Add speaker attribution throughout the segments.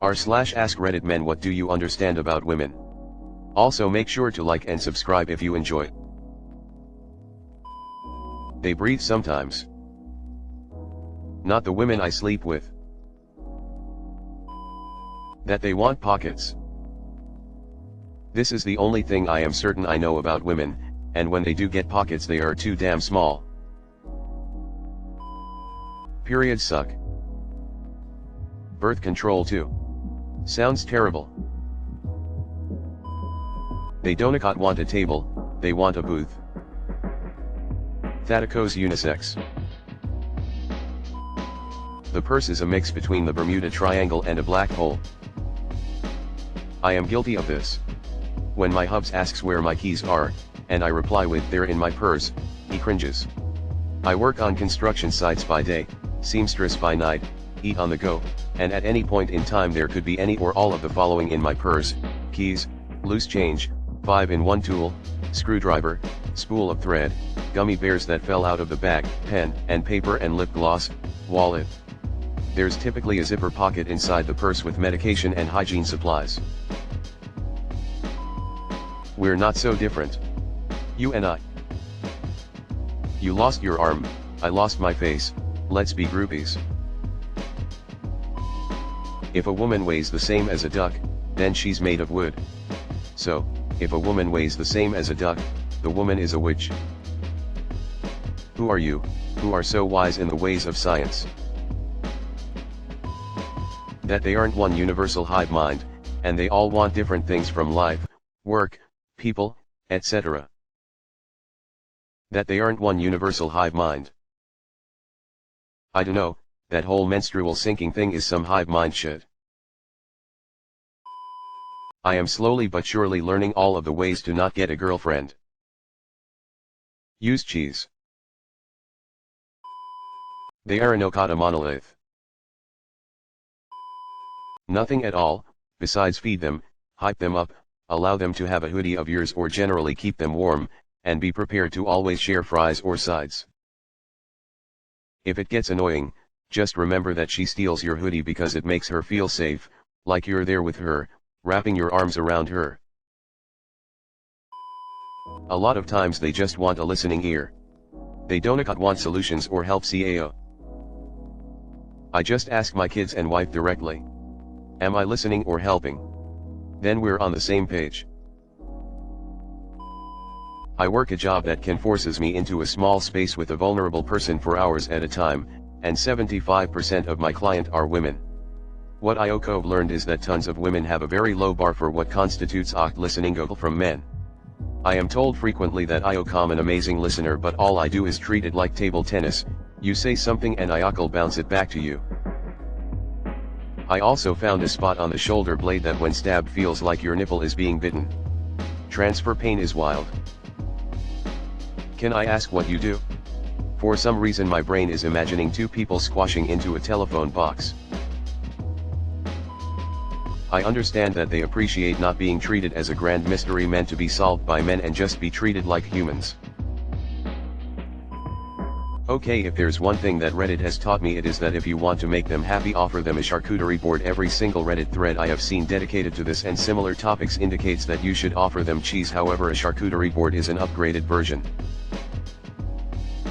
Speaker 1: r/AskReddit men, what do you understand about women? Also make sure to like and subscribe if you enjoy. They breathe sometimes. Not the women I sleep with. That they want pockets. This is the only thing I am certain I know about women, and when they do get pockets they are too damn small. Periods suck. Birth control too. Sounds terrible. They don't want a table, they want a booth. Thaticos unisex. The purse is a mix between the Bermuda Triangle and a black hole. I am guilty of this. When my hubs asks where my keys are, and I reply with "they're in my purse," he cringes. I work on construction sites by day, seamstress by night, eat on the go, and at any point in time there could be any or all of the following in my purse: keys, loose change, 5-in-1 tool, screwdriver, spool of thread, gummy bears that fell out of the bag, pen and paper and lip gloss, wallet. There's typically a zipper pocket inside the purse with medication and hygiene supplies. We're not so different. You and I. You lost your arm, I lost my face, let's be groupies. If a woman weighs the same as a duck, then she's made of wood. So, if a woman weighs the same as a duck, the woman is a witch. Who are you, who are so wise in the ways of science? That they aren't one universal hive mind, and they all want different things from life, work, people, etc. That they aren't one universal hive mind. I dunno, that whole menstrual syncing thing is some hive mind shit. I am slowly but surely learning all of the ways to not get a girlfriend. Use cheese. They are an Okada monolith. Nothing at all, besides feed them, hype them up, allow them to have a hoodie of yours or generally keep them warm, and be prepared to always share fries or sides. If it gets annoying, just remember that she steals your hoodie because it makes her feel safe, like you're there with her, wrapping your arms around her. A lot of times they just want a listening ear. They don't want solutions or help CAO. I just ask my kids and wife directly. Am I listening or helping? Then we're on the same page. I work a job that can forces me into a small space with a vulnerable person for hours at a time, and 75% of my client are women. What I've learned is that tons of women have a very low bar for what constitutes listening from men. I am told frequently that I'm an amazing listener, but all I do is treat it like table tennis. You say something and I'll bounce it back to you. I also found a spot on the shoulder blade that when stabbed feels like your nipple is being bitten. Transfer pain is wild. Can I ask what you do? For some reason my brain is imagining two people squashing into a telephone box. I understand that they appreciate not being treated as a grand mystery meant to be solved by men and just be treated like humans. Okay, if there's one thing that Reddit has taught me, it is that if you want to make them happy, offer them a charcuterie board. Every single Reddit thread I have seen dedicated to this and similar topics indicates that you should offer them cheese. However, a charcuterie board is an upgraded version.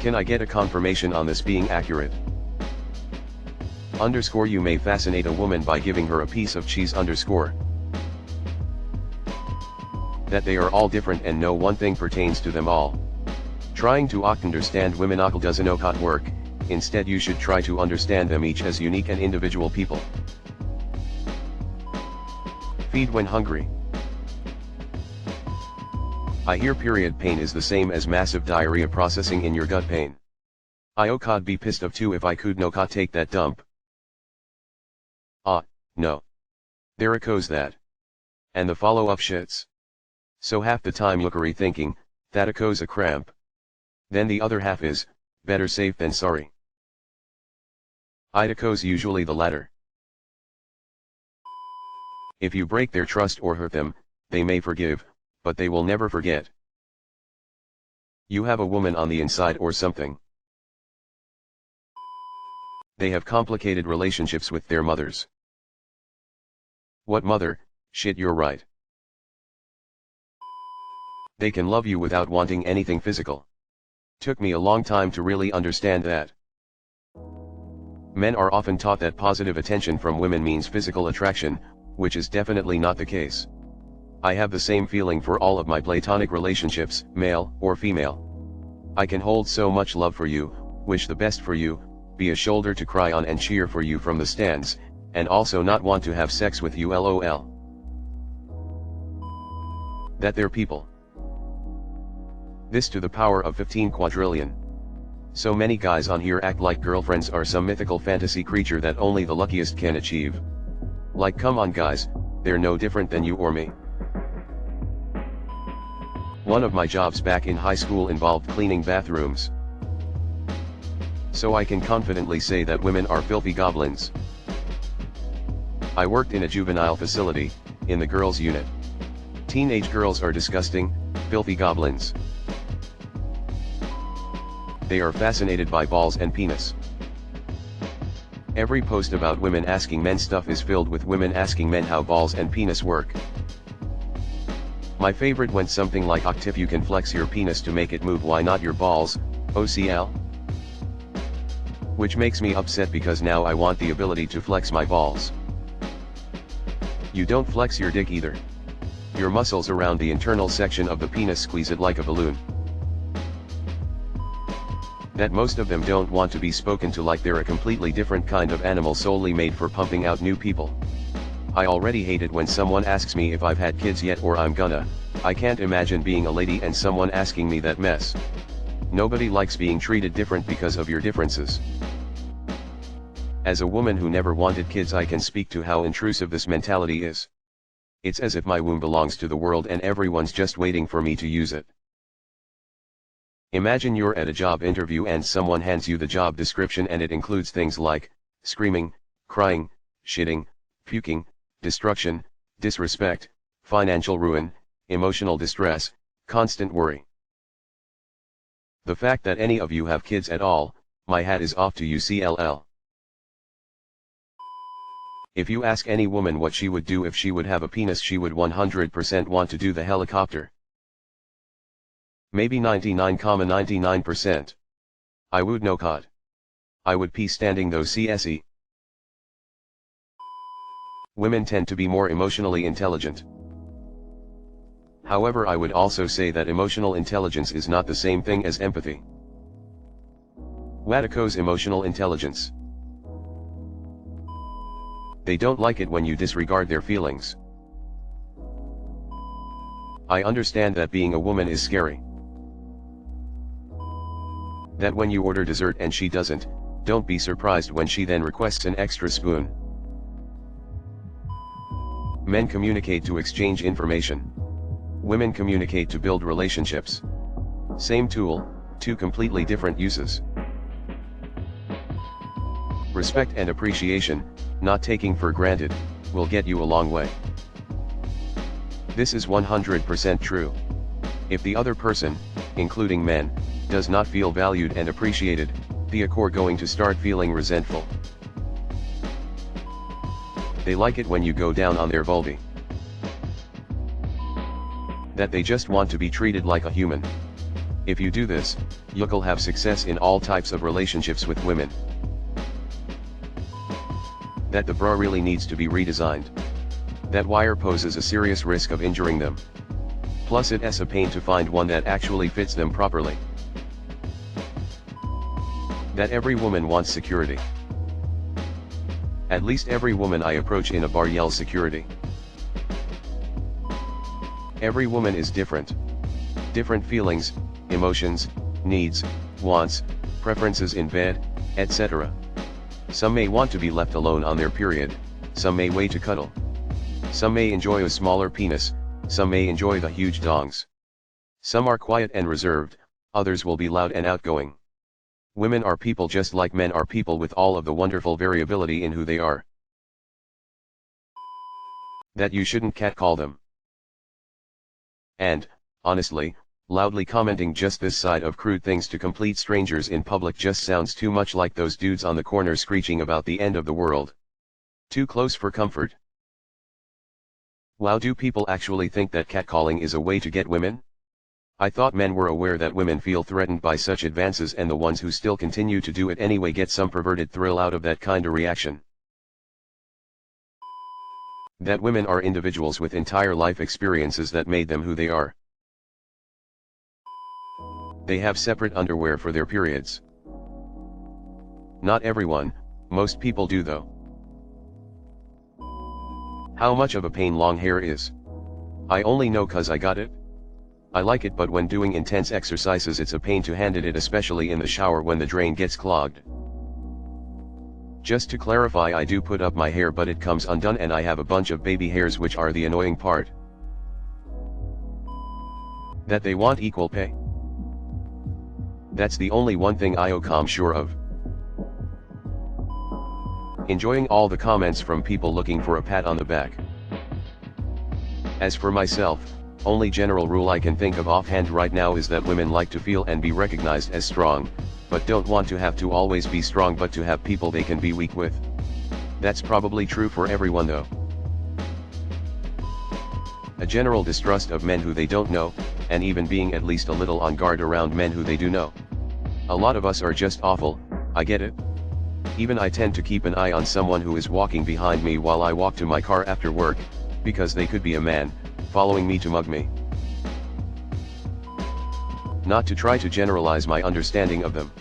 Speaker 1: Can I get a confirmation on this being accurate? _ You may fascinate a woman by giving her a piece of cheese _ That they are all different and no one thing pertains to them all. Trying to understand women doesn't work. Instead you should try to understand them each as unique and individual people. Feed when hungry. I hear period pain is the same as massive diarrhea processing in your gut pain. I'd be pissed off too if I could not take that dump. No. There goes that. And the follow-up shits. So half the time you're thinking, that goes a cramp. Then the other half is, better safe than sorry. Idaco's usually the latter. If you break their trust or hurt them, they may forgive, but they will never forget. You have a woman on the inside or something. They have complicated relationships with their mothers. What mother, shit, you're right. They can love you without wanting anything physical. Took me a long time to really understand that. Men are often taught that positive attention from women means physical attraction, which is definitely not the case. I have the same feeling for all of my platonic relationships, male or female. I can hold so much love for you, wish the best for you, be a shoulder to cry on and cheer for you from the stands, and also not want to have sex with you, lol. That they're people. This to the power of 15 quadrillion. So many guys on here act like girlfriends are some mythical fantasy creature that only the luckiest can achieve. Like, come on guys, they're no different than you or me. One of my jobs back in high school involved cleaning bathrooms. So I can confidently say that women are filthy goblins. I worked in a juvenile facility, in the girls' unit. Teenage girls are disgusting, filthy goblins. They are fascinated by balls and penis. Every post about women asking men stuff is filled with women asking men how balls and penis work. My favorite went something like, "Octave, you can flex your penis to make it move, why not your balls, OCL?" Which makes me upset because now I want the ability to flex my balls. You don't flex your dick either. Your muscles around the internal section of the penis squeeze it like a balloon. That most of them don't want to be spoken to like they're a completely different kind of animal solely made for pumping out new people. I already hate it when someone asks me if I've had kids yet or I'm gonna. I can't imagine being a lady and someone asking me that mess. Nobody likes being treated different because of your differences. As a woman who never wanted kids, I can speak to how intrusive this mentality is. It's as if my womb belongs to the world and everyone's just waiting for me to use it. Imagine you're at a job interview and someone hands you the job description and it includes things like screaming, crying, shitting, puking, destruction, disrespect, financial ruin, emotional distress, constant worry. The fact that any of you have kids at all, my hat is off to you, CLL. If you ask any woman what she would do if she would have a penis, she would 100% want to do the helicopter. Maybe 99,99%. I would no cod. I would pee standing though, CSE. Women tend to be more emotionally intelligent. However, I would also say that emotional intelligence is not the same thing as empathy. Watico's emotional intelligence. They don't like it when you disregard their feelings. I understand that being a woman is scary. That when you order dessert and she doesn't, don't be surprised when she then requests an extra spoon. Men communicate to exchange information. Women communicate to build relationships. Same tool, two completely different uses. Respect and appreciation, not taking for granted, will get you a long way. This is 100% true. If the other person, including men, does not feel valued and appreciated, they are going to start feeling resentful. They like it when you go down on their vulvae. That they just want to be treated like a human. If you do this, you'll have success in all types of relationships with women. That the bra really needs to be redesigned. That wire poses a serious risk of injuring them. Plus it's a pain to find one that actually fits them properly. That every woman wants security. At least every woman I approach in a bar yells security. Every woman is different. Different feelings, emotions, needs, wants, preferences in bed, etc. Some may want to be left alone on their period, some may wait to cuddle. Some may enjoy a smaller penis, some may enjoy the huge dongs. Some are quiet and reserved, others will be loud and outgoing. Women are people just like men are people, with all of the wonderful variability in who they are. That you shouldn't catcall them. And, honestly, loudly commenting just this side of crude things to complete strangers in public just sounds too much like those dudes on the corner screeching about the end of the world. Too close for comfort. Wow, do people actually think that catcalling is a way to get women? I thought men were aware that women feel threatened by such advances, and the ones who still continue to do it anyway get some perverted thrill out of that kind of reaction. That women are individuals with entire life experiences that made them who they are. They have separate underwear for their periods. Not everyone, most people do though. How much of a pain long hair is? I only know 'cause I got it. I like it, but when doing intense exercises it's a pain to handle it, especially in the shower when the drain gets clogged. Just to clarify, I do put up my hair, but it comes undone and I have a bunch of baby hairs, which are the annoying part. That they want equal pay. That's the only one thing I'm sure of. Enjoying all the comments from people looking for a pat on the back. As for myself, only general rule I can think of offhand right now is that women like to feel and be recognized as strong, but don't want to have to always be strong, but to have people they can be weak with. That's probably true for everyone though. A general distrust of men who they don't know, and even being at least a little on guard around men who they do know. A lot of us are just awful, I get it. Even I tend to keep an eye on someone who is walking behind me while I walk to my car after work, because they could be a man, following me to mug me. Not to try to generalize my understanding of them.